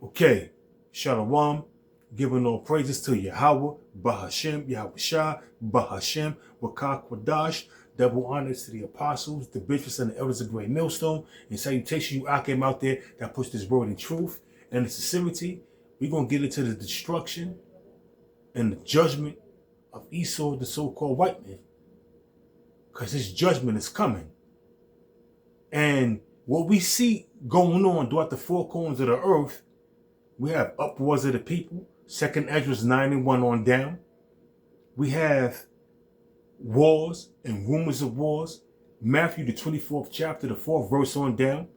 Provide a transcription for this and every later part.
Okay, Shalom, giving all praises to Yahweh, Bahashem, Yahweh Shah, Bahashem, Wakak Wadash, double honors to the apostles, the bishops, and the elders of Great Millstone, and salutation you came out there that push this word in truth and in sincerity. We're going to get into the destruction and the judgment of Esau, the so-called white man, because his judgment is coming. And what we see going on throughout the four corners of the earth, we have uproars of the people, 2nd Ezra 9:1 on down. We have wars and rumors of wars, Matthew the 24th chapter, the 4th verse on down.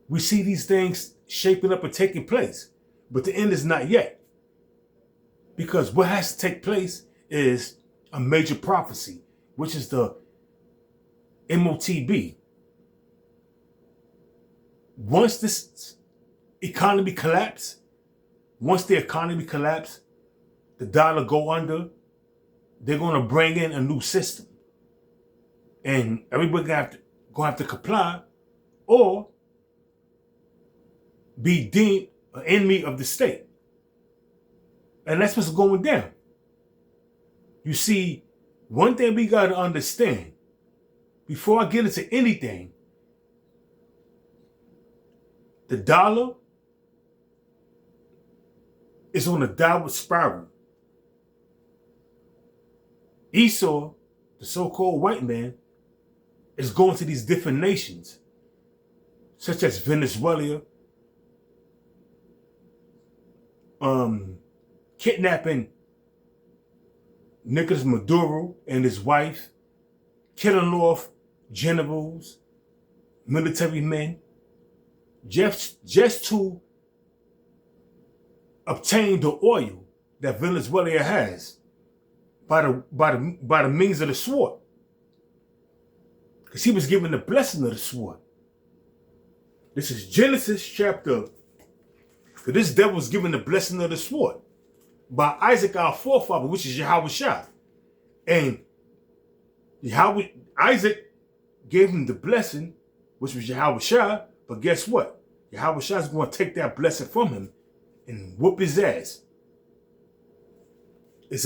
We see these things shaping up and taking place, but the end is not yet. Because what has to take place is a major prophecy, which is the MOTB. Once this economy collapse, the dollar go under, they're going to bring in a new system. And everybody gonna have to comply or be deemed an enemy of the state. And that's what's going down. You see, one thing we got to understand, before I get into anything, the dollar is on a downward spiral. Esau, the so-called white man, is going to these different nations, such as Venezuela, kidnapping Nicolas Maduro and his wife, killing off generals, military men, just to obtain the oil that Venezuela has by the means of the sword. Because he was given the blessing of the sword. This is Genesis chapter. So this devil was given the blessing of the sword by Isaac, our forefather, which is Yahweh Shah. And Isaac gave him the blessing, which was Yahweh Shah. But guess what? Yahweh Shah is going to take that blessing from him and whoop his ass. It's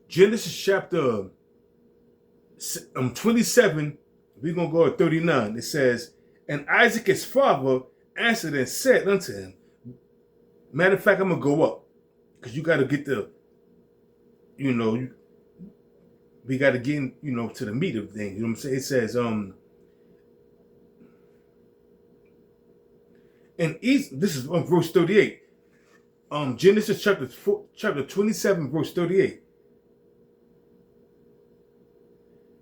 Genesis chapter 27. We're going to go to 39. It says, and Isaac his father answered and said unto him, matter of fact, I'm going to go up because you got to get the, we got to get in, to the meat of things. You know what I'm saying? It says, and this is verse 38. Genesis chapter 27, verse 38.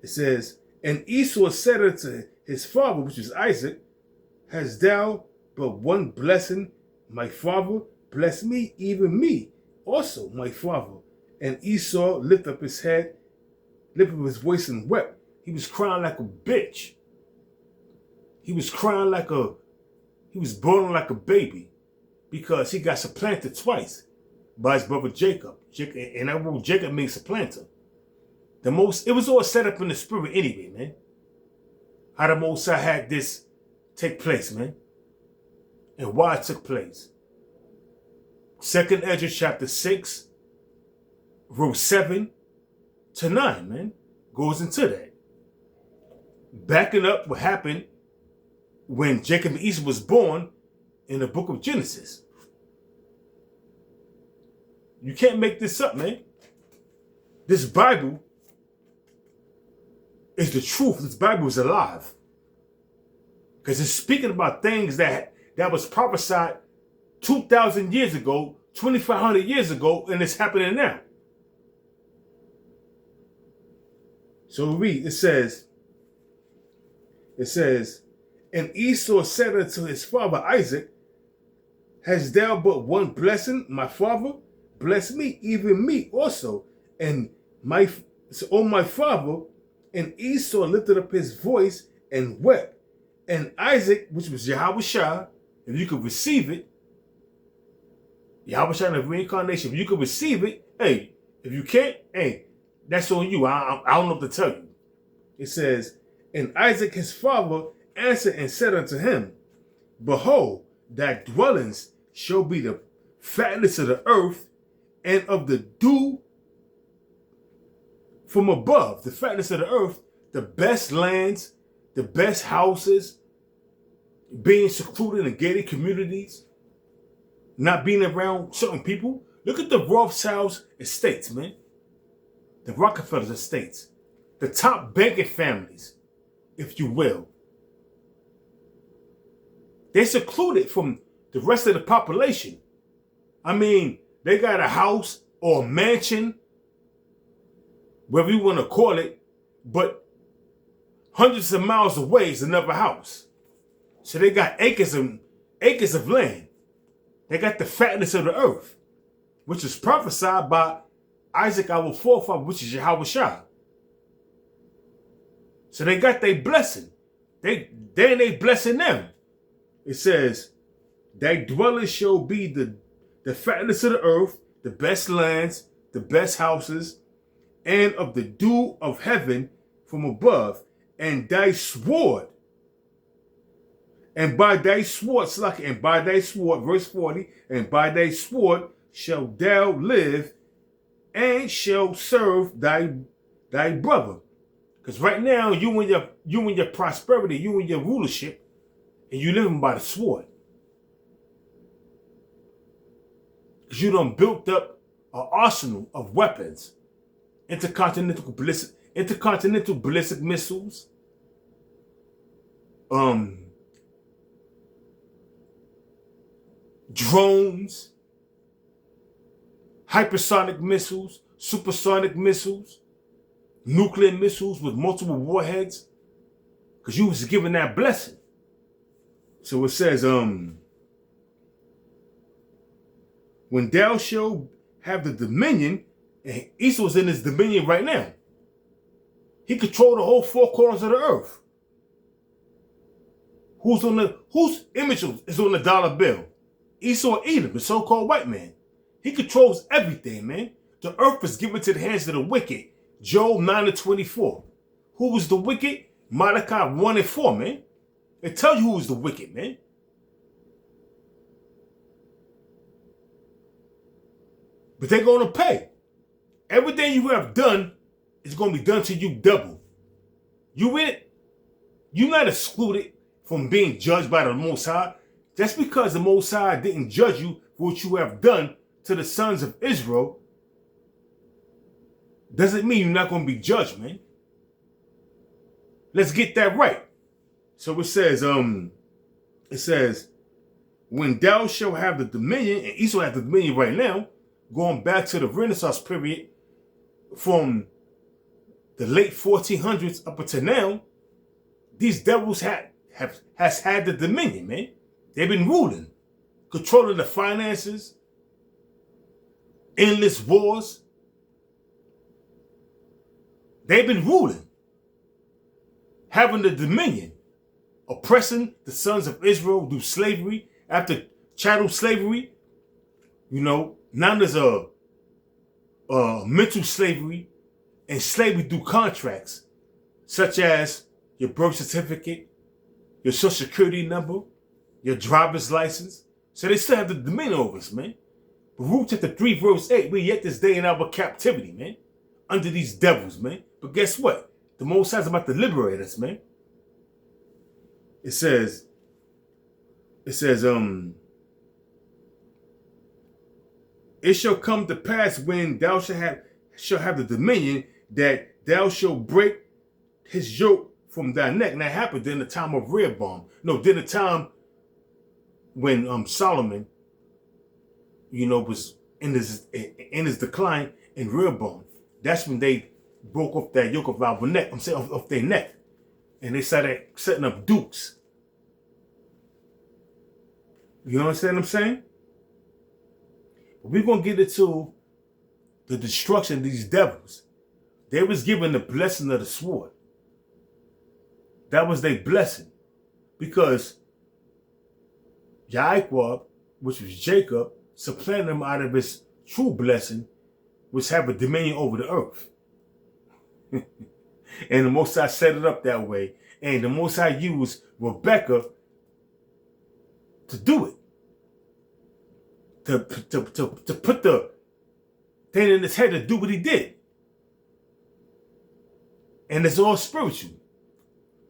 It says, and Esau said unto his father, which is Isaac, hast thou but one blessing, my father? Bless me, even me, also my father. And Esau lifted up his head, lifted up his voice and wept. He was crying like a bitch. He was crying he was bawling like a baby because he got supplanted twice by his brother Jacob. And that word Jacob means supplanter. It was all set up in the spirit anyway, man. How the Most High had this take place, man. And why it took place. 2nd Ezra chapter 6, verse 7 to 9, man, goes into that. Backing up what happened when Jacob and Esau was born in the book of Genesis. You can't make this up, man. This Bible is the truth. This Bible is alive. Because it's speaking about things that was prophesied 2,000 years ago, 2,500 years ago, and it's happening now. So read, it says, and Esau said unto his father Isaac, hast thou but one blessing, my father? Bless me, even me also. And my father, and Esau lifted up his voice and wept. And Isaac, which was Yahweh Shah, if you could receive it, Yahweh Shah in the reincarnation, if you could receive it, hey, if you can't, hey, that's on you. I don't know what to tell you. It says, and Isaac his father answered and said unto him, behold, thy dwellings shall be the fatness of the earth, and of the dew from above, the fatness of the earth, the best lands, the best houses, being secluded in gated communities, not being around certain people. Look at the Rothschilds estates, man. The Rockefellers estates. The top banking families, if you will. They're secluded from the rest of the population. I mean, they got a house or a mansion, whatever you want to call it, but hundreds of miles away is another house. So they got acres of land. They got the fatness of the earth, which is prophesied by Isaac, our forefather, which is Yahweh Shah. So they got their blessing. They blessing them. It says, thy dwellings shall be the fatness of the earth, the best lands, the best houses, and of the dew of heaven from above, and thy sword. And by thy sword, verse 40, and by thy sword shalt thou live, and shall serve thy brother. Because right now, you and your prosperity, you and your rulership, and you living by the sword. Because you done built up an arsenal of weapons, intercontinental ballistic missiles, drones, hypersonic missiles, supersonic missiles, nuclear missiles with multiple warheads, because you was given that blessing. So it says, when thou shalt have the dominion, and Esau's in his dominion right now. He controlled the whole four corners of the earth. Whose image is on the dollar bill? Esau Edom, the so-called white man. He controls everything, man. The earth is given to the hands of the wicked. Job 9:24. Who was the wicked? Malachi 1:4, man. It tells you who was the wicked, man. But they're going to pay. Everything you have done is going to be done to you double. You in it? You're not excluded from being judged by the Most High. Just because the Most High didn't judge you for what you have done to the sons of Israel doesn't mean you're not going to be judged, man. Let's get that right. So it says, when thou shalt have the dominion, and Esau has the dominion right now, going back to the Renaissance period, from the late 1400s up until now, these devils has had the dominion, man. They've been ruling, controlling the finances, endless wars. They've been ruling, having the dominion, oppressing the sons of Israel through slavery, after chattel slavery. You know, now there's a mental slavery and slavery through contracts, such as your birth certificate, your social security number, your driver's license. So they still have the dominion over us, man. But Ruth chapter 3, verse 8, we're yet this day in our captivity, man, under these devils, man. But guess what? The Most High is about to liberate us, man. It says, it shall come to pass when thou shalt have the dominion, that thou shalt break his yoke from thy neck. And that happened in the time of Rehoboam. No, during the time when Solomon, was in his decline in Rehoboam. That's when they broke off that yoke of our neck. I'm saying off their neck. And they started setting up dukes. You understand what I'm saying? We're going to get into the destruction of these devils. They was given the blessing of the sword. That was their blessing. Because Yaakov, which was Jacob, supplanted them out of his true blessing, which have a dominion over the earth. And the Most High set it up that way. And the Most High used Rebecca to do it. to put the thing in his head to do what he did. And it's all spiritual.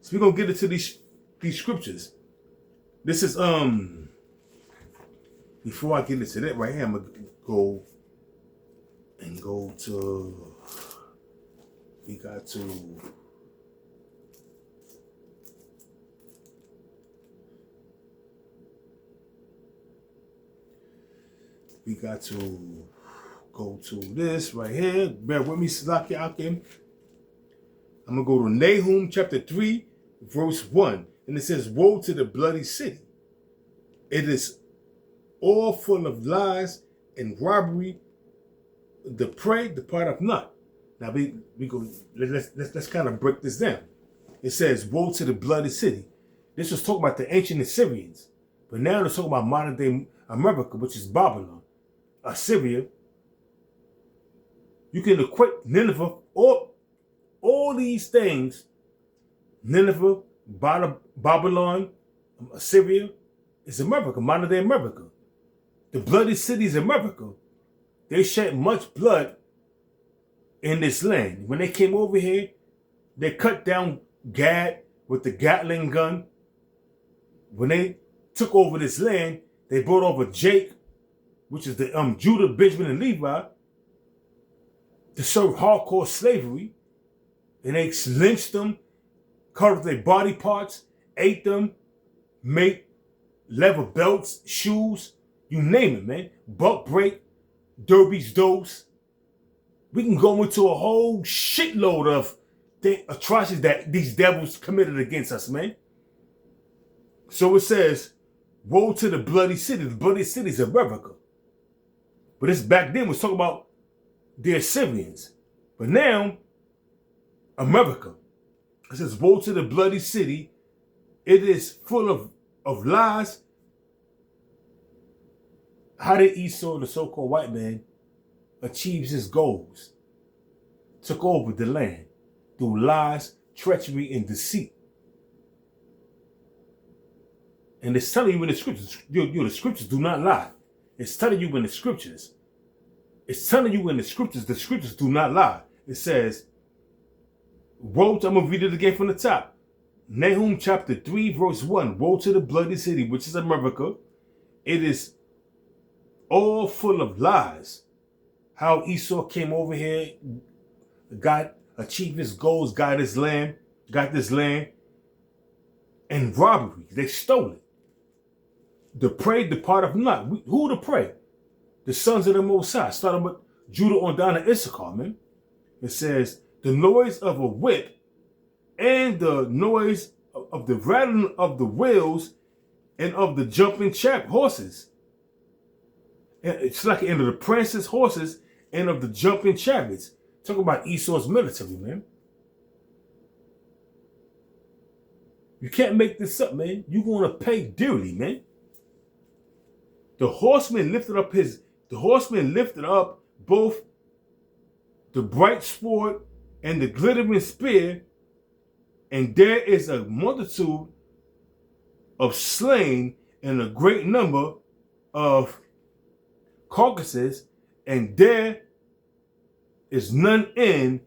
So we're gonna get into these scriptures. This is before I get into that right here, I'm gonna go to we got to go to this right here. Bear with me, Salaki Akim. I'm going to go to Nahum chapter 3, verse 1. And it says, woe to the bloody city. It is all full of lies and robbery. The prey departeth not. Now we go. Let's kind of break this down. It says, woe to the bloody city. This was talking about the ancient Assyrians. But now they're talking about modern day America, which is Babylon. Assyria. You can equate Nineveh, all these things, Nineveh, Babylon, Assyria, is America, modern day America. The bloody cities of America, they shed much blood in this land. When they came over here, they cut down Gad with the Gatling gun. When they took over this land, they brought over Jake, which is the Judah, Benjamin, and Levi, to serve hardcore slavery. And they lynched them, cut off their body parts, ate them, made leather belts, shoes, you name it, man. Buck break, derby's dose. We can go into a whole shitload of atrocities that these devils committed against us, man. So it says, woe to the bloody city. The bloody cities of America. But this back then was talking about the Assyrians. But now, America. It says, woe to the bloody city. It is full of lies. How did Esau, the so-called white man, achieve his goals? Took over the land through lies, treachery, and deceit. And it's telling you in the scriptures, the scriptures do not lie. It's telling you in the scriptures. It's telling you in the scriptures do not lie. It says, woe to, I'm going to read it again from the top. Nahum chapter 3, verse 1. Woe to the bloody city, which is America. It is all full of lies. How Esau came over here, achieved his goals, got this land, and robbery. They stole it. The prey departed not. Who the prey? The sons of the Most High. Starting with Judah on down to Issachar, man. It says, the noise of a whip and the noise of the rattling of the wheels and of the jumping horses. And it's like in the prince's horses and of the jumping chariots. Talking about Esau's military, man. You can't make this up, man. You're going to pay dearly, man. The horseman lifted up both the bright sword and the glittering spear, and there is a multitude of slain and a great number of carcasses, and there is none end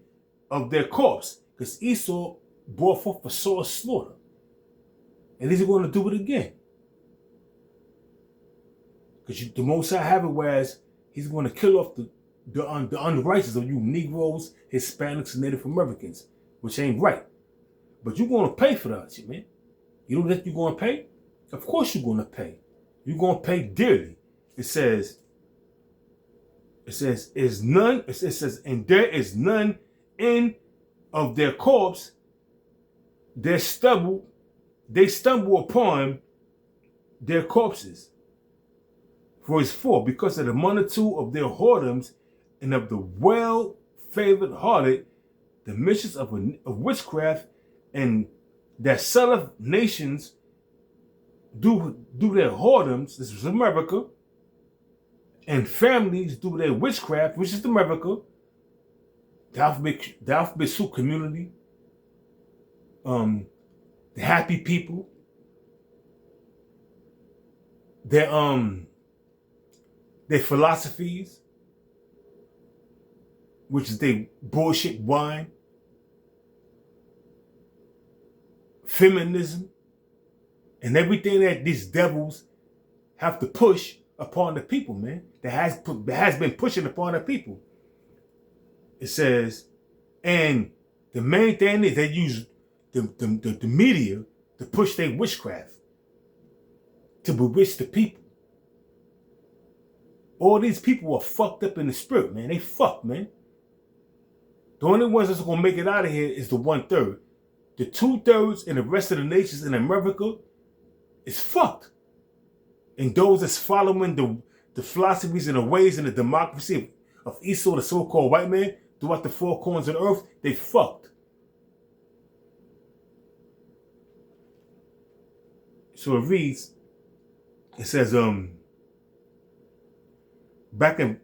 of their corpse, because Esau brought forth a sore slaughter. And he's going to do it again. Because the Most High have it, whereas he's going to kill off the unrighteous of you Negroes, Hispanics, and Native Americans, which ain't right. But you're going to pay for that shit, man. You know that you're going to pay? Of course you're going to pay. You're going to pay dearly. It says, and there is none in of their corpse, they stumble upon their corpses. Verse 4, because of the multitude of their whoredoms and of the well-favored harlot, the missions of witchcraft, and that selleth nations do their whoredoms, this is America, and families do their witchcraft, which is America, the alphabet soup community, the happy people, their philosophies, which is their bullshit wine, feminism, and everything that these devils have to push upon the people, man. That has been pushing upon the people. It says, and the main thing is they use the media to push their witchcraft, to bewitch the people. All these people are fucked up in the spirit, man. They fucked, man. The only ones that's gonna make it out of here is the 1/3. The 2/3 and the rest of the nations in America is fucked. And those that's following the philosophies and the ways and the democracy of Esau, the so-called white man, throughout the four corners of the earth, they fucked. So it reads, it says, back in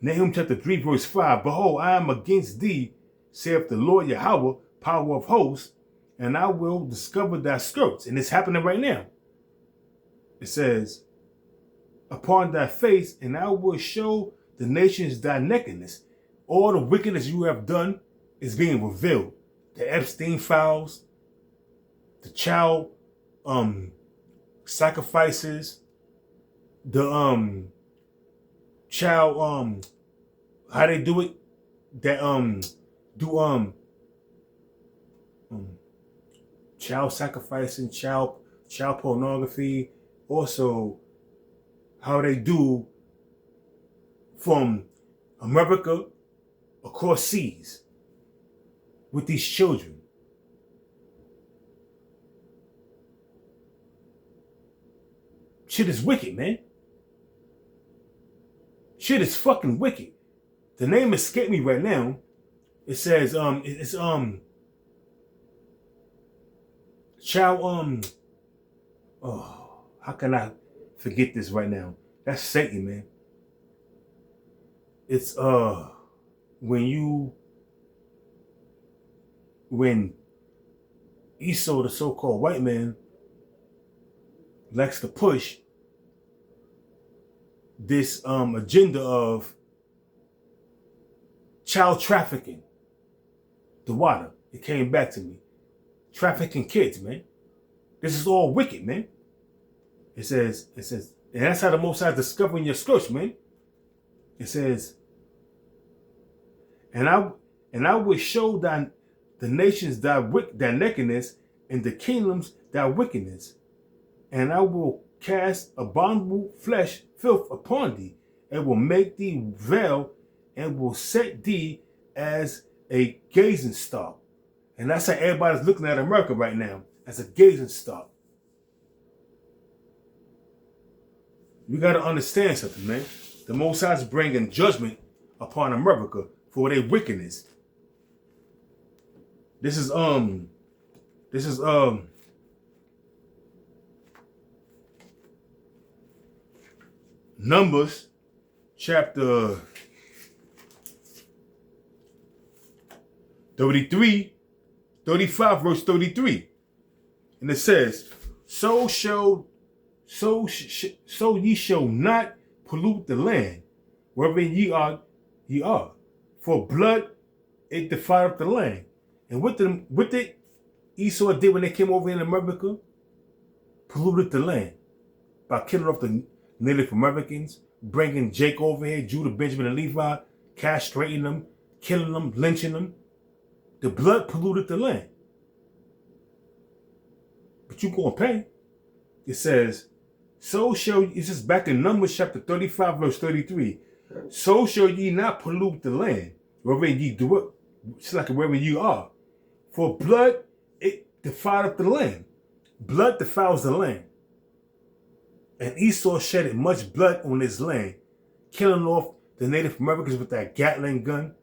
Nahum chapter 3, verse 5, behold, I am against thee, saith the Lord Yahweh, power of hosts, and I will discover thy skirts. And it's happening right now. It says, upon thy face, and I will show the nations thy nakedness. All the wickedness you have done is being revealed. The Epstein files, the child sacrifices, the child how they do it, that child sacrificing, child pornography, also how they do from America across seas with these children. Shit is wicked, man. Shit is fucking wicked. The name escaped me right now. It says it's child oh, how can I forget this right now? That's Satan, man. It's when Esau, the so-called white man, likes to push this agenda of child trafficking. The water, it came back to me. Trafficking kids, man. This is all wicked, man. It says, and that's how the Most High is discovering your skirts, man. It says, and I will show the nations thy nakedness, and the kingdoms thy wickedness, and I will cast abominable flesh filth upon thee, and will make thee veil, and will set thee as a gazing stock. And that's how everybody's looking at America right now, as a gazing stock. We got to understand something, man. The Most High is bringing judgment upon America for their wickedness. This is Numbers chapter 33, 35, verse 33. And it says, so ye shall not pollute the land wherein ye are. For blood it defiled the land. And what did Esau did when they came over in America? Polluted the land by killing off the Native Americans, bringing Jake over here, Judah, Benjamin, and Levi, castrating them, killing them, lynching them. The blood polluted the land. But you gonna pay. It says, so shall ye, it's just back in Numbers chapter 35, verse 33. So shall ye not pollute the land wherein ye do it. It's like wherever you are. For blood, it defiled the land. Blood defiles the land. And Esau shedded much blood on his land, killing off the Native Americans with that Gatling gun,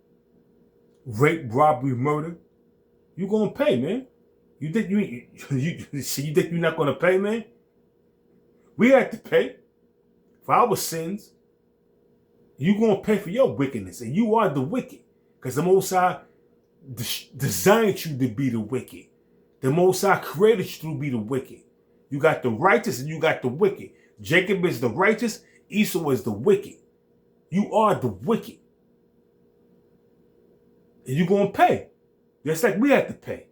rape, robbery, murder. You gonna pay, man. You think you're not gonna pay, man? We have to pay for our sins. You gonna pay for your wickedness, and you are the wicked, because the Most High designed you to be the wicked. The Most High created you to be the wicked. You got the righteous and you got the wicked. Jacob is the righteous, Esau is the wicked. You are the wicked. And you're going to pay. Just like we have to pay.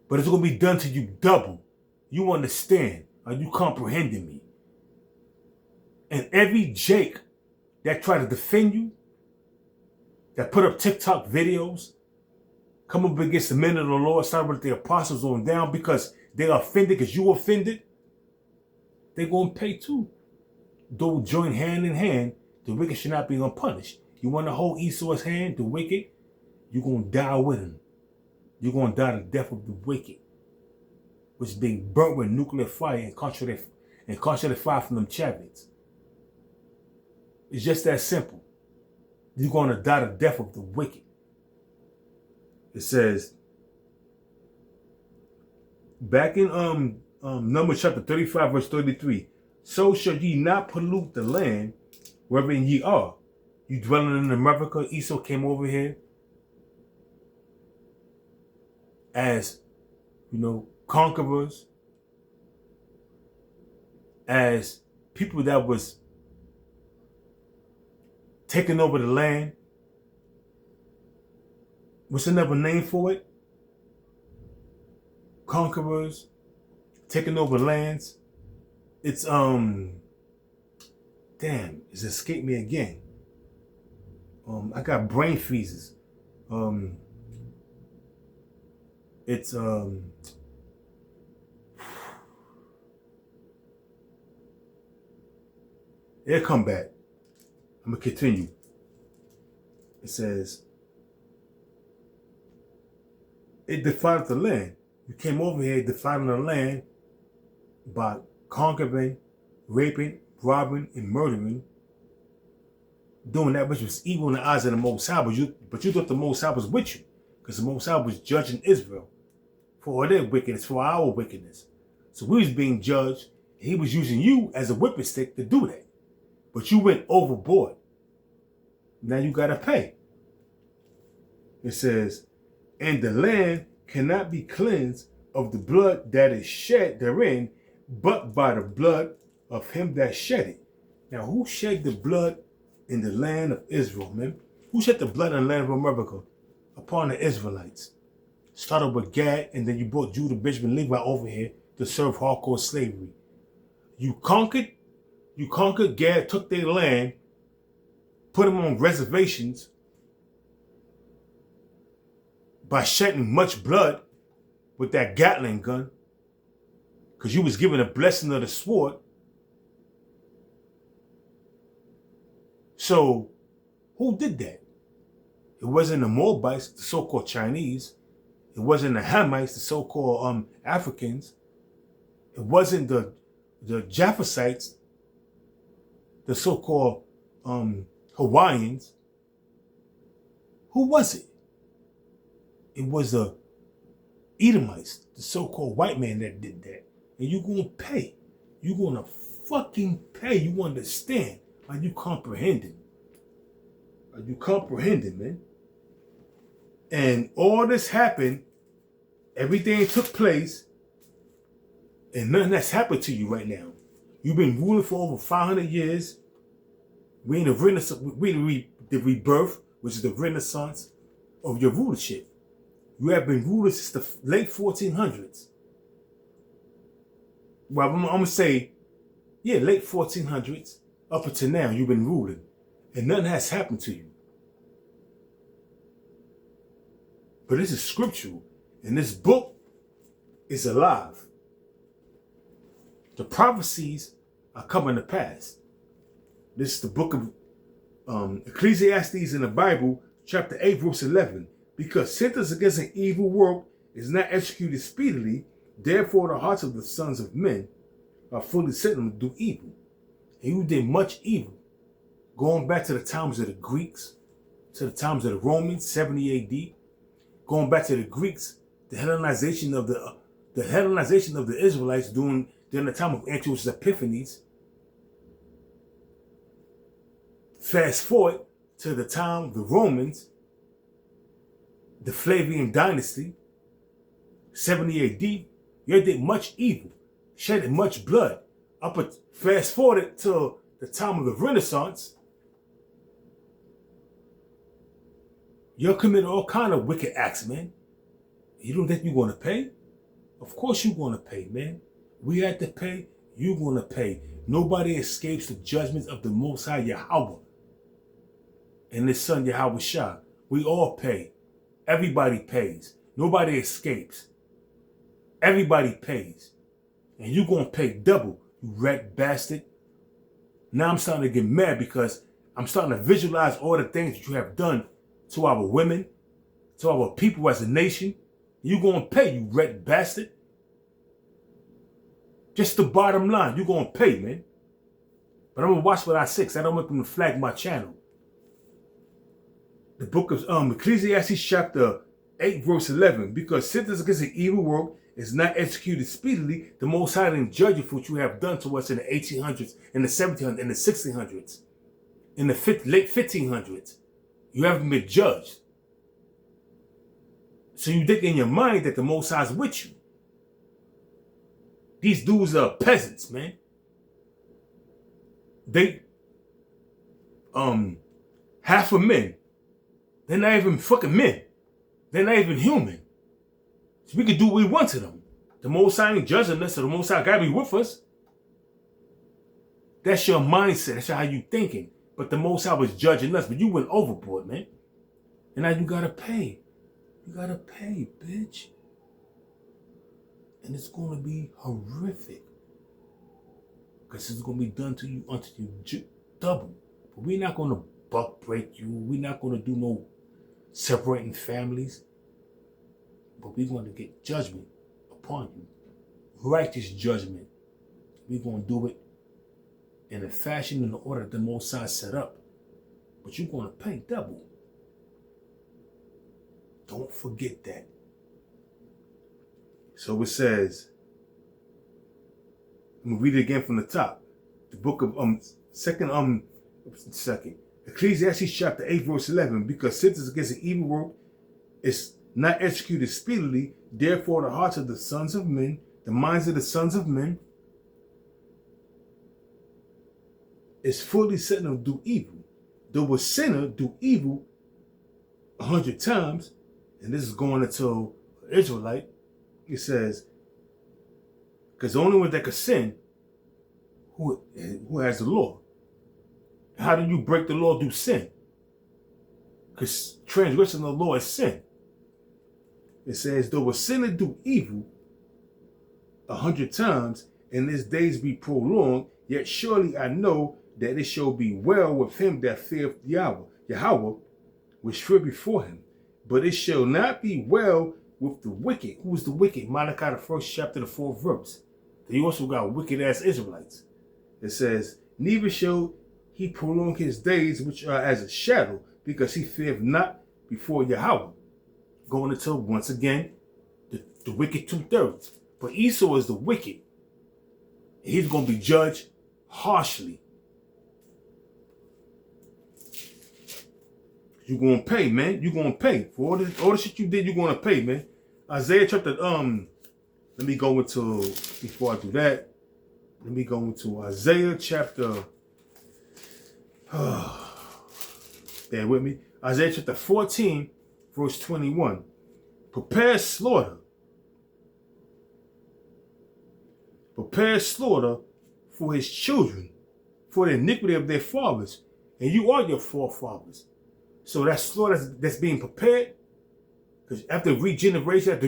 But it's going to be done to you double. You understand? Are you comprehending me? And every Jake that try to defend you, that put up TikTok videos, come up against the men of the Lord, start with the apostles on down because they are offended because you offended, they're going to pay too. Though join hand in hand, the wicked should not be unpunished. You want to hold Esau's hand, the wicked, you're going to die with him. You're going to die the death of the wicked, which is being burnt with nuclear fire and concentrated fire from them chariots. It's just that simple. You're going to die the death of the wicked. It says, back in Numbers chapter 35, verse 33, so shall ye not pollute the land wherein ye are. You dwelling in America, Esau came over here as, conquerors, as people that was taking over the land. What's another name for it? Conquerors, taking over lands. It's damn, it's escaped me again. I got brain freezes. It's it'll come back. I'm gonna continue. It says, it defiled the land. You came over here defiling the land by conquering, raping, robbing, and murdering, doing that which was evil in the eyes of the Most High, but you thought the Most High was with you, because the Most High was judging Israel for all their wickedness, for our wickedness. So we was being judged, and he was using you as a whipping stick to do that. But you went overboard. Now you gotta pay. It says, and the land cannot be cleansed of the blood that is shed therein, but by the blood of him that shed it. Now, who shed the blood in the land of Israel, man? Who shed the blood in the land of America? Upon the Israelites. Started with Gad, and then you brought Judah, Benjamin, Levi over here to serve hardcore slavery. You conquered Gad, took their land, put them on reservations by shedding much blood with that Gatling gun, because you was given a blessing of the sword. So, who did that? It wasn't the Moabites, the so-called Chinese. It wasn't the Hamites, the so-called Africans. It wasn't the Japhethites, the so-called Hawaiians. Who was it? It was the Edomites, the so-called white man that did that. And you're going to pay. You're going to fucking pay. You understand? Are you comprehending? Are you comprehending, man? And all this happened, everything took place, and nothing that's happened to you right now. You've been ruling for over 500 years. We in the Renaissance, the rebirth, which is the Renaissance of your rulership. You have been ruling since the late 1400s. Well, I'm going to say, late 1400s, up until now, you've been ruling. And nothing has happened to you. But this is scriptural. And this book is alive. The prophecies are coming to pass. This is the book of Ecclesiastes in the Bible, chapter 8, verse 11. Because sentence against an evil work is not executed speedily, therefore the hearts of the sons of men are fully set to do evil. And you did much evil. Going back to the times of the Greeks, to the times of the Romans, 70 AD. Going back to the Greeks, the Hellenization of the Israelites during the time of Antiochus Epiphanes. Fast forward to the time of the Romans, the Flavian dynasty, 70 AD, you did much evil, shedded much blood. Fast forward to the time of the Renaissance, you'll commit all kind of wicked acts, man. You don't think you're going to pay? Of course you're going to pay, man. We had to pay. You're going to pay. Nobody escapes the judgments of the Most High Yahweh and His Son Yahweh Shah. We all pay. Everybody pays. Nobody escapes. Everybody pays. And you're going to pay double, you rat bastard. Now I'm starting to get mad because I'm starting to visualize all the things that you have done to our women, to our people as a nation. You're going to pay, you rat bastard. Just the bottom line, you're going to pay, man. But I'm going to watch what I say, because I don't want them to flag my channel. The book of Ecclesiastes chapter 8 verse 11. Because sentence against an evil work is not executed speedily, the Most High didn't judge you for what you have done to us in the 1800s, in the 1700s, in the 1600s, in the late 1500s. You haven't been judged. So you think in your mind that the Most High is with you. These dudes are peasants, man. They, half of men. They're not even fucking men. They're not even human. So we can do what we want to them. The Most High ain't judging us, so the Most High gotta be with us. That's your mindset. That's how you thinking. But the Most High was judging us, but you went overboard, man. And now you gotta pay. You gotta pay, bitch. And it's gonna be horrific. Because it's gonna be done to you until you double. But we're not gonna buck break you. We're not gonna do no separating families. But we're gonna get judgment upon you. Righteous judgment. We're gonna do it in a fashion and the order the Most High set up. But you're gonna pay double. Don't forget that. So it says, I'm gonna read it again from the top. The book of second Ecclesiastes chapter 8 verse 11. Because sentence against an evil work is not executed speedily, therefore the hearts of the sons of men, the minds of the sons of men, is fully set to do evil. Though a sinner do evil 100 times, and this is going into Israelite, it says, because the only one that could sin, who has the law. How do you break the law? Do sin. Because transgression of the law is sin. It says, though a sinner do evil 100 times, and his days be prolonged, yet surely I know that it shall be well with him that feareth Yahweh, which fear before him. But it shall not be well with the wicked. Who is the wicked? Malachi, the 1st chapter, the 4th verse. You also got wicked ass Israelites. It says, neither shall he prolong his days, which are as a shadow, because he feareth not before Yahweh. Going into, once again, the wicked 2/3. But Esau is the wicked. He's going to be judged harshly. You're going to pay, man. You're going to pay. For all the shit you did, you're going to pay, man. Isaiah chapter, let me go into, before I do that, let me go into Isaiah chapter, bear with me. Isaiah chapter 14, verse 21. Prepare slaughter. Prepare slaughter for his children, for the iniquity of their fathers. And you are your forefathers. So that slaughter that's being prepared, because after regeneration,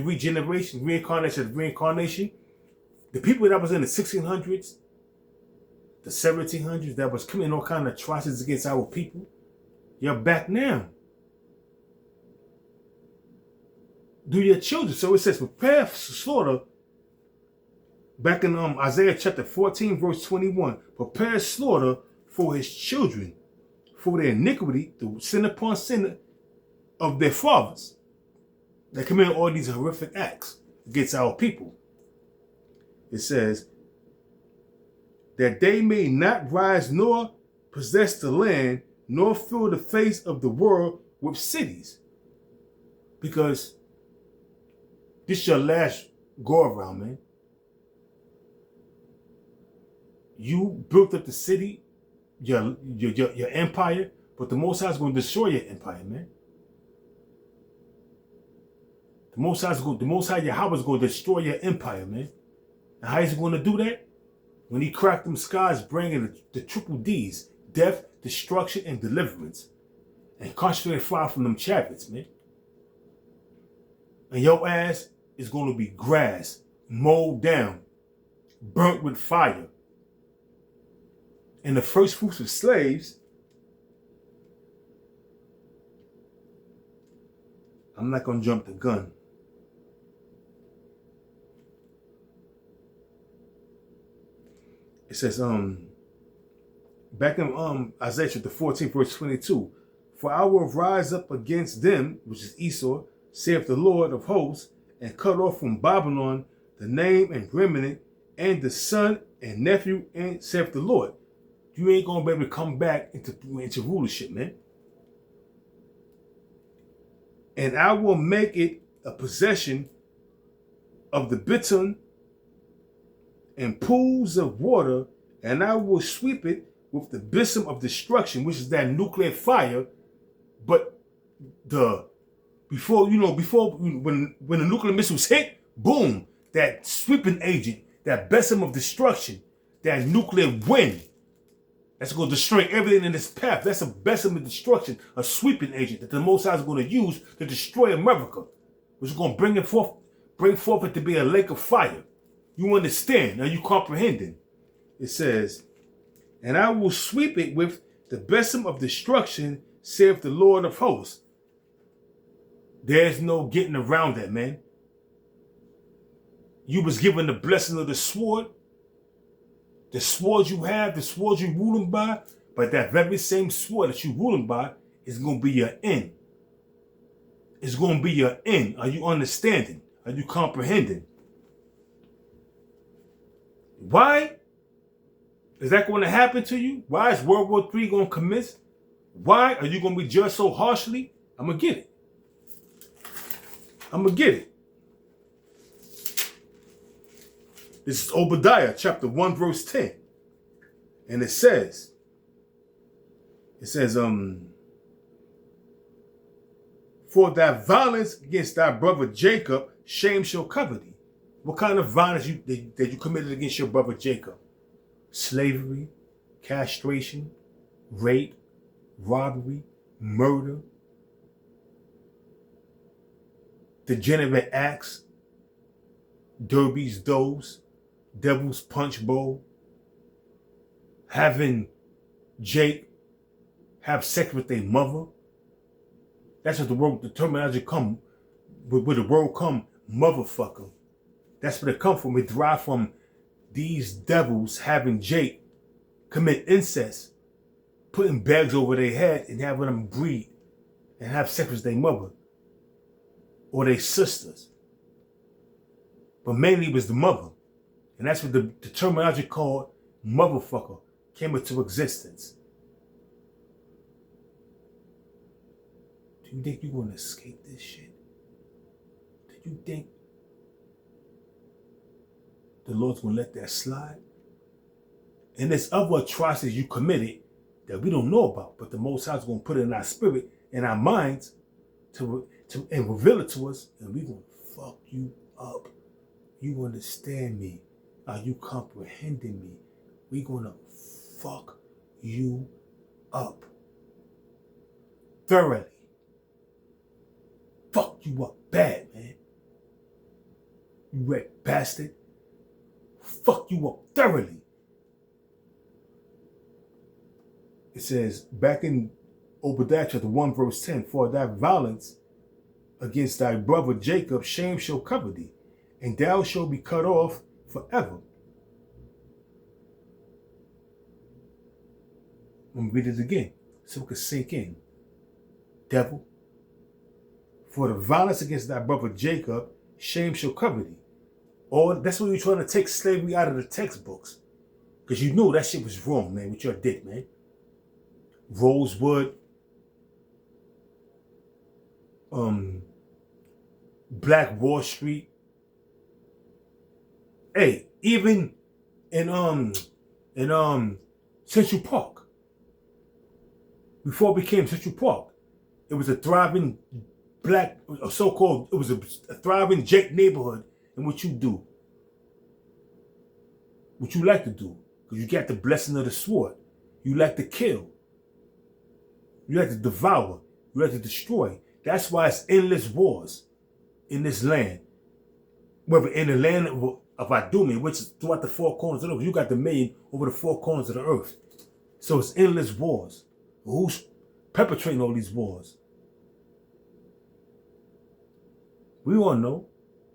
reincarnation, the people that was in the 1600s, the 1700s, that was committing all kinds of atrocities against our people, you're back now. Do your children. So it says, prepare for slaughter. Back in Isaiah chapter 14, verse 21, prepare slaughter for his children, for their iniquity, the sin upon sin of their fathers. They commit all these horrific acts against our people. It says, that they may not rise nor possess the land, nor fill the face of the world with cities. Because this is your last go around, man. You built up the city your empire, but the Most High is going to destroy your empire, man. The Most High Yahweh is going to destroy your empire, man. And how is he going to do that? When he cracked them skies, bringing the triple D's, death, destruction, and deliverance, and concentrate fire from them chariots, man. And your ass is going to be grass, mowed down, burnt with fire. And the first fruits of slaves, I'm not going to jump the gun. It says, back in Isaiah chapter 14, verse 22, for I will rise up against them, which is Esau, saith the Lord of hosts, and cut off from Babylon the name and remnant, and the son and nephew, and saith the Lord. You ain't gonna be able to come back into rulership, man. And I will make it a possession of the bittern and pools of water, and I will sweep it with the besom of destruction, which is that nuclear fire. But before when the nuclear missiles hit, boom, that sweeping agent, that besom of destruction, that nuclear wind, that's going to destroy everything in its path. That's a besom of destruction, a sweeping agent that the Most High is going to use to destroy America, which is going to bring forth it to be a lake of fire. You understand? Are you comprehending? It says, and I will sweep it with the besom of destruction, saith the Lord of hosts. There's no getting around that, man. You was given the blessing of the sword. The sword you have, the sword you ruling by, but that very same sword that you ruling by is going to be your end. It's going to be your end. Are you understanding? Are you comprehending? Why is that going to happen to you? Why is World War III going to commence? Why are you going to be judged so harshly? I'm going to get it. I'm going to get it. This is Obadiah chapter 1 verse 10. And it says, for thy violence against thy brother Jacob, shame shall cover thee. What kind of violence that you committed against your brother Jacob? Slavery, castration, rape, robbery, murder, degenerate acts, derbies, does, devil's punch bowl, having Jake have sex with their mother. That's what the terminology come, where the word come, motherfucker. That's where it come from. It derived from these devils having Jake commit incest, putting bags over their head and having them breed and have sex with their mother or their sisters. But mainly it was the mother. And that's what the terminology called motherfucker came into existence. Do you think you're going to escape this shit? Do you think the Lord's going to let that slide? And there's other atrocities you committed that we don't know about, but the Most High is going to put it in our spirit, in our minds, and reveal it to us, and we're going to fuck you up. You understand me? Are you comprehending me? We're going to fuck you up. Thoroughly. Fuck you up bad, man. You red bastard. Fuck you up thoroughly. It says, back in Obadiah chapter 1 verse 10, for thy violence against thy brother Jacob, shame shall cover thee, and thou shalt be cut off forever. Let me read it again so it can sink in. Devil, for the violence against thy brother Jacob, shame shall cover thee. Or that's when you're trying to take slavery out of the textbooks. Because you knew that shit was wrong, man, with your dick, man. Rosewood, Black Wall Street. Hey, even in Central Park, Before it became Central Park, it was a thriving black, so-called, it was a thriving Jake neighborhood. And what you do, what you like to do, because you got the blessing of the sword. You like to kill. You like to devour. You like to destroy. That's why it's endless wars in this land. Whether in the land of Adumi, which is throughout the four corners of the earth, you got the main over the four corners of the earth. So it's endless wars. Who's perpetrating all these wars? We all know.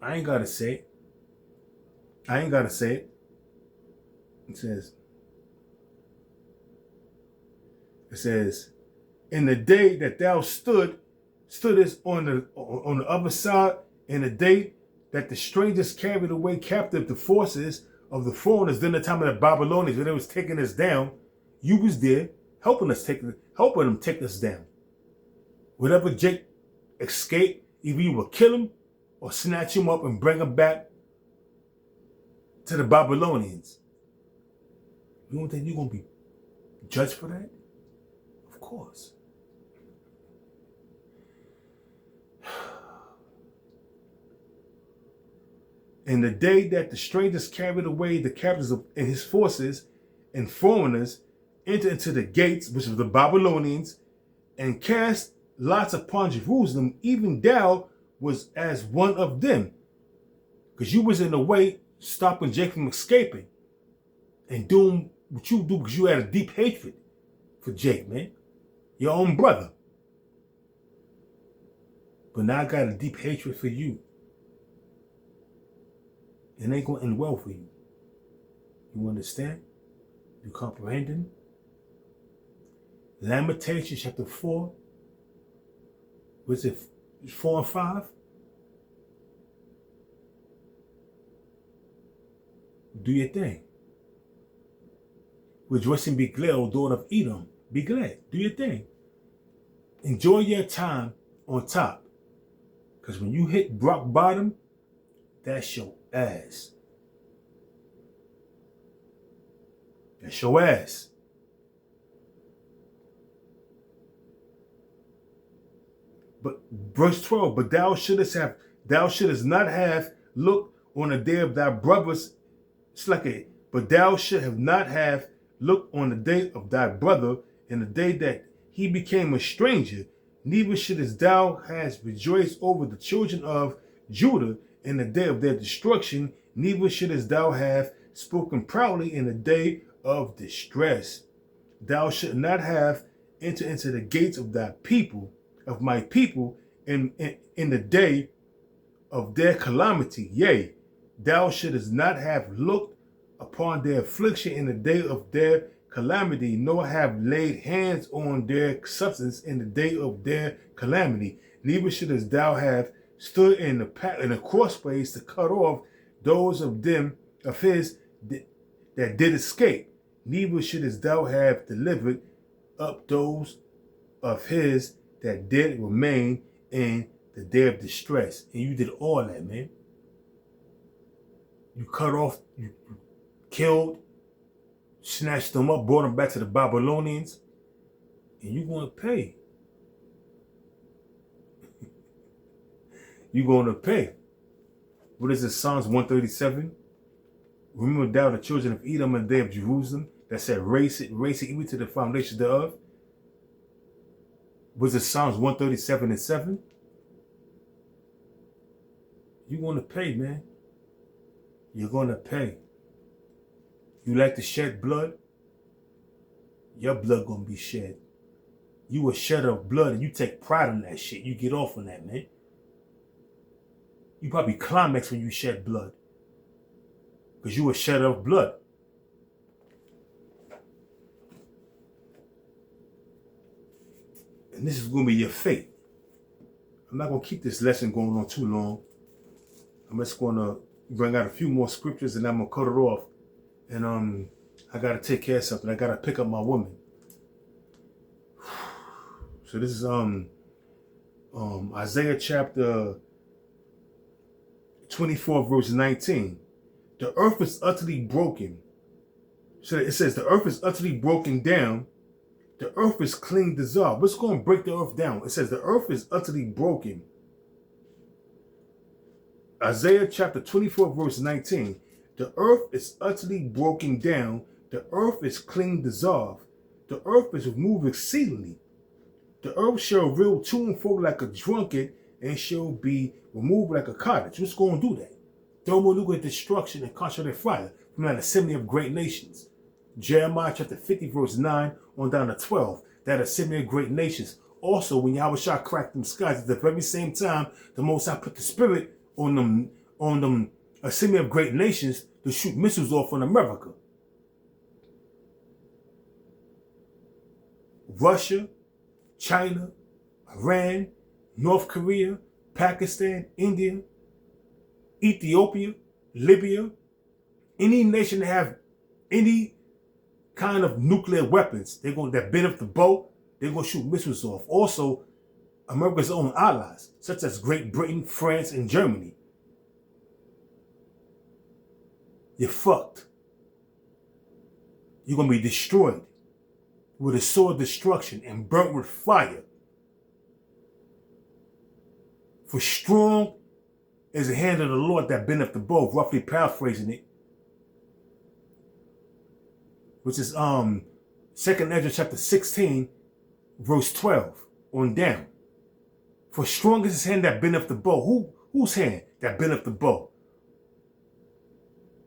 I ain't got to say it. I ain't got to say it. It says, in the day that thou stoodest on the other side, in the day that the strangers carried away captive the forces of the foreigners during the time of the Babylonians, when they was taking us down, you was there helping them take us down. Whatever Jake escaped, either you would kill him or snatch him up and bring him back to the Babylonians. You don't think you're going to be judged for that? Of course. In the day that the strangers carried away the captives and his forces and foreigners entered into the gates, which were the Babylonians, and cast lots upon Jerusalem, even thou was as one of them. Because you was in the way stopping Jake from escaping and doing what you do because you had a deep hatred for Jake, man. Your own brother. But now I got a deep hatred for you. It ain't going to end well for you. You understand? You comprehending? Lamentations chapter 4. Was it 4 and 5? Do your thing. Rejoice and be glad, O daughter of Edom. Be glad. Do your thing. Enjoy your time on top. Because when you hit rock bottom, that's your ass. That's your ass. But verse 12, but thou shouldest not have looked on the day of thy brothers. It's like but thou should have not have looked on the day of thy brother, in the day that he became a stranger. Neither shouldest thou have rejoiced over the children of Judah in the day of their destruction. Neither shouldest thou have spoken proudly in the day of distress. Thou should not have entered into the gates of thy people, of my people, in the day of their calamity. Yea, thou shouldest not have looked upon their affliction in the day of their calamity, nor have laid hands on their substance in the day of their calamity. Neither shouldest thou have stood in the crossways to cut off those of them of his that did escape. Neither shouldest thou have delivered up those of his that did remain in the day of distress. And you did all that, man. You cut off, you killed, snatched them up, brought them back to the Babylonians, and you're going to pay. You're going to pay. What is it, Psalms 137? Remember thou the children of Edom in the day of Jerusalem, that said, race it even to the foundation thereof. Was it Psalms 137 and 7? You're going to pay, man. You're going to pay. You like to shed blood? Your blood going to be shed. You a shedder of blood and you take pride in that shit. You get off on that, man. You probably climax when you shed blood. Because you a shedder of blood. And this is going to be your fate. I'm not going to keep this lesson going on too long. I'm just going to bring out a few more scriptures and I'm going to cut it off. And I got to take care of something. I got to pick up my woman. So this is Isaiah chapter 24 verse 19. The earth is utterly broken. So it says the earth is utterly broken down The earth is clean dissolved. What's going to break the earth down? It says the earth is utterly broken. Isaiah chapter 24 verse 19. The earth is utterly broken down. The earth is clean dissolved. The earth is removed exceedingly. The earth shall reel to and fro like a drunkard, and shall be removed like a cottage. What's going to do that? Thermonuclear destruction and concentrated fire from that assembly of great nations. Jeremiah chapter 50 verse 9 on down to 12. That assembly of great nations. Also, when Yahweh Shah cracked them skies, at the very same time, the Most High put the spirit on them assembly of great nations to shoot missiles off on America. Russia, China, Iran, North Korea, Pakistan, India, Ethiopia, Libya, any nation that have any kind of nuclear weapons, that bend up the bow, they're going to shoot missiles off. Also, America's own allies, such as Great Britain, France, and Germany. You're fucked. You're going to be destroyed with a sword of destruction and burnt with fire. For strong is the hand of the Lord that bendeth the bow, roughly paraphrasing it. Which is 2nd Ezra chapter 16, verse 12 on down. For strong is his hand that bendeth the bow. Whose hand that bendeth the bow?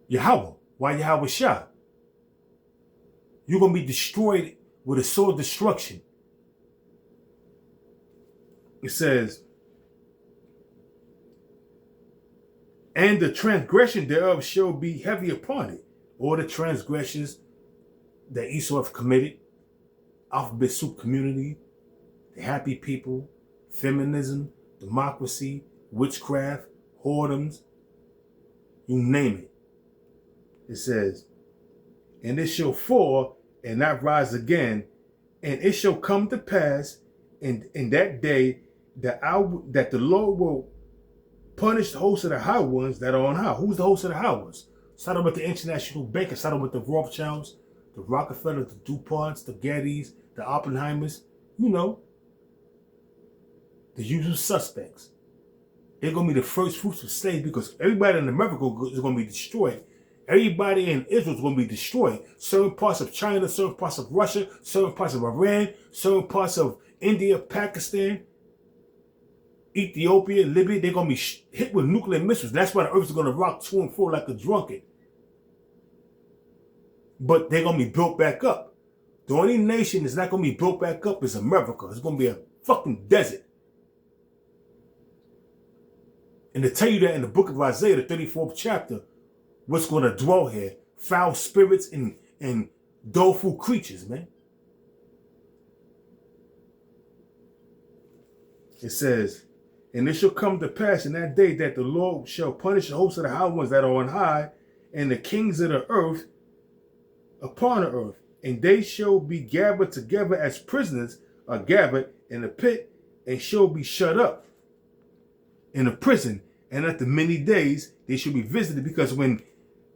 Yahweh. Why Yahweh Shah? You're going to be destroyed with a sword of destruction. It says, and the transgression thereof shall be heavy upon it. All the transgressions that Esau have committed, alphabet soup community, the happy people, feminism, democracy, witchcraft, whoredoms, you name it. It says, and it shall fall and not rise again, and it shall come to pass in that day that the Lord will punish the host of the high ones that are on high. Who's the host of the high ones? Starting with the international bankers, starting with the Rothschilds, the Rockefellers, the DuPonts, the Gettys, the Oppenheimers, the usual suspects. They're going to be the first fruits of slaves because everybody in America is going to be destroyed. Everybody in Israel is going to be destroyed. Certain parts of China, certain parts of Russia, certain parts of Iran, certain parts of India, Pakistan, Ethiopia, Libya, they're going to be hit with nuclear missiles. That's why the earth is going to rock to and fro like a drunkard. But they're going to be built back up. The only nation that's not going to be built back up is America. It's going to be a fucking desert. And to tell you that in the book of Isaiah, the 34th chapter, what's going to dwell here? Foul spirits and doleful creatures, man. It says, and it shall come to pass in that day that the Lord shall punish the hosts of the high ones that are on high, and the kings of the earth upon the earth. And they shall be gathered together as prisoners are gathered in a pit, and shall be shut up in a prison. And after many days they shall be visited, because when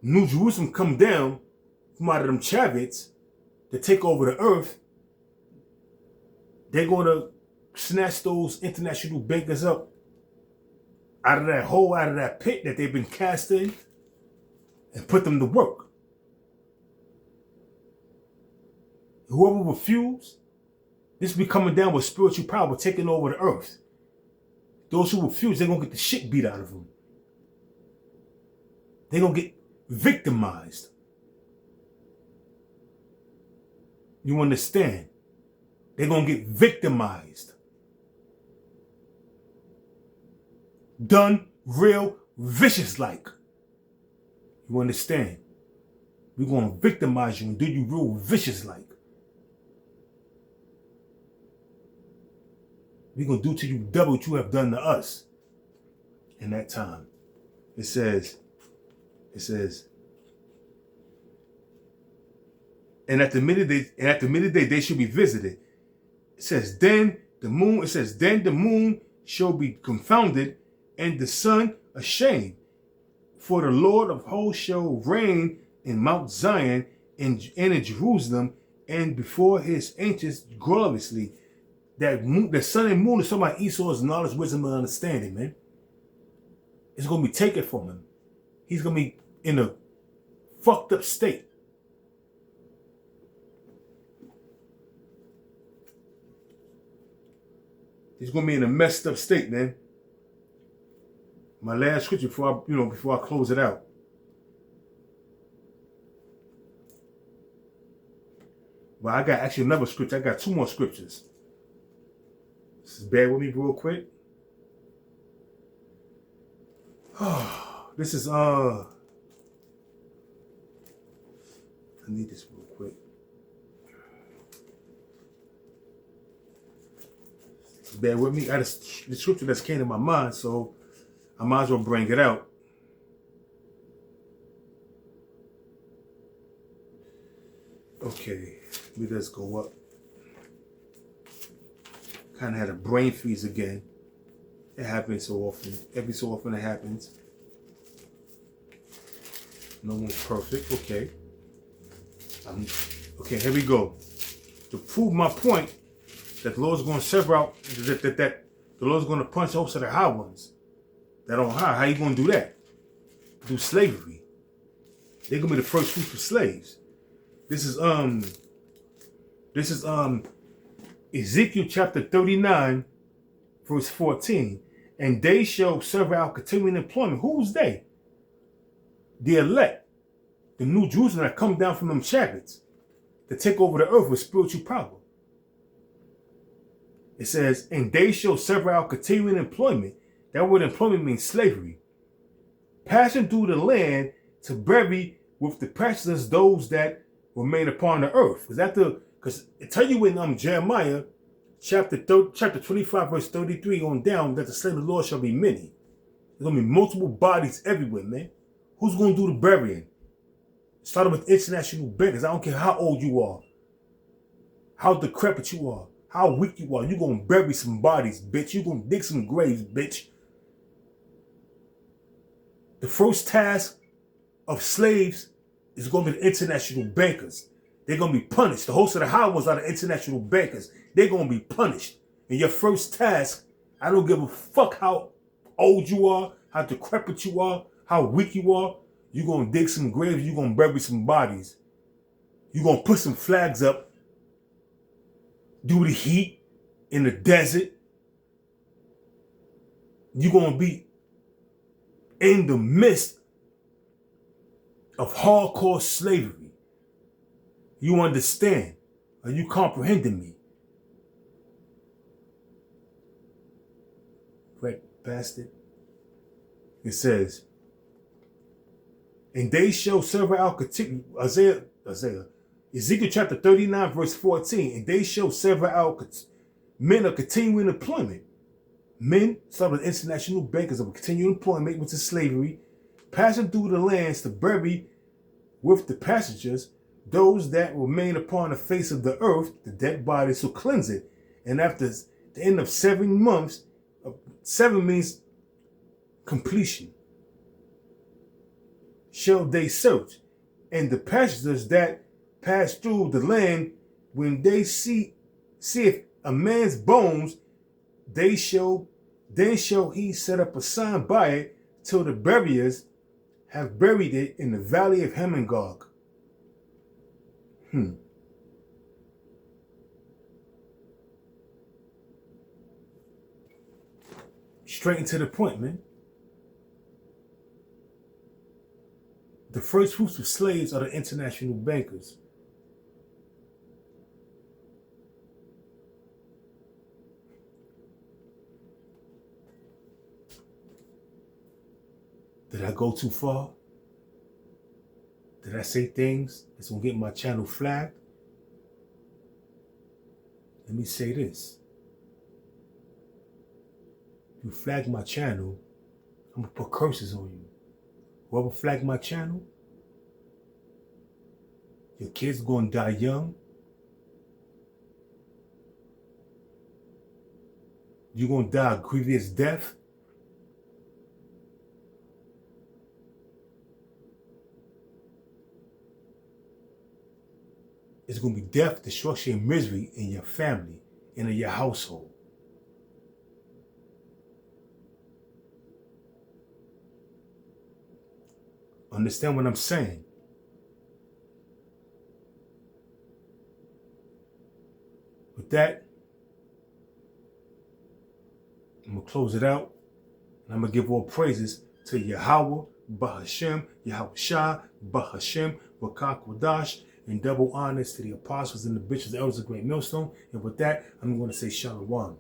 New Jerusalem come down from out of them chariots to take over the earth, they're going to snatch those international bankers up out of that hole, out of that pit that they've been cast in, and put them to work. Whoever refuse, this will be coming down with spiritual power, taking over the earth. Those who refuse, they're going to get the shit beat out of them. They're going to get victimized. You understand? They're going to get victimized. Done real vicious like. You understand? We're going to victimize you and do you real vicious like. We're going to do to you double what you have done to us in that time. It says, and at the midday they shall be visited. It says, then the moon shall be confounded, and the sun ashamed. For the Lord of hosts shall reign in Mount Zion and in Jerusalem, and before his ancients gloriously. The sun and moon is talking about Esau's knowledge, wisdom, and understanding, man. It's going to be taken from him. He's going to be in a fucked up state. He's going to be in a messed up state, man. My last scripture before I close it out. Well, I got actually another scripture. I got 2 more scriptures. Just bear with me real quick. This is I need this real quick. Bear with me. The scripture that's came to my mind, so I might as well bring it out. Okay, let me just go up. Kind of had a brain freeze again. It happens so often. Every so often it happens. No one's perfect. Okay. Okay, here we go. To prove my point that the Lord's going to sever out, that the Lord's going to punch also the high ones that don't high. How you going to do that? Do slavery. They're going to be the first fruits of slaves. This is Ezekiel chapter 39, verse 14. And they shall serve out continuing employment. Who's they? The elect. The new Jerusalem that come down from them chariots to take over the earth with spiritual power. It says, and they shall serve out continuing employment. That word employment means slavery. Passing through the land to bury with the pastors those that remain upon the earth. Because it tell you in Jeremiah chapter 25 verse 33 on down that the slain of the Lord shall be many. There's going to be multiple bodies everywhere, man. Who's going to do the burying? Starting with international beggars. I don't care how old you are, how decrepit you are, how weak you are. You're going to bury some bodies, bitch. You're going to dig some graves, bitch. The first task of slaves is going to be the international bankers. They're going to be punished. The hosts of the high ones are the international bankers. They're going to be punished. And your first task, I don't give a fuck how old you are, how decrepit you are, how weak you are. You're going to dig some graves. You're going to bury some bodies. You're going to put some flags up. Do the heat in the desert. You're going to be in the midst of hardcore slavery. You understand? Are you comprehending me? Right, bastard. It says, and they shall serve out Ezekiel chapter 39 verse 14, and they shall serve out men of continuing employment. Men, some of the international bankers of continuing employment, which is slavery, passing through the lands to bury with the passengers those that remain upon the face of the earth, the dead bodies, to cleanse it. And after the end of 7 months, 7 means completion, shall they search. And the passengers that pass through the land, when they see if a man's bones, then shall he set up a sign by it till the buriers have buried it in the valley of Hemengog. Straight into the point, man. The first fruits of slaves are the international bankers. Did I go too far? Did I say things that's going to get my channel flagged? Let me say this. If you flag my channel, I'm going to put curses on you. Whoever flagged my channel, your kid's going to die young. You're going to die a grievous death. It's going to be death, destruction, and misery in your family and in your household. Understand what I'm saying? With that, I'm going to close it out. And I'm going to give all praises to Yahweh, Bahashem, Yahweh Shah, Bahashem, Wakak Wadash, and double honors to the apostles and the bishops, the elders of Great Millstone. And with that, I'm going to say Shalom.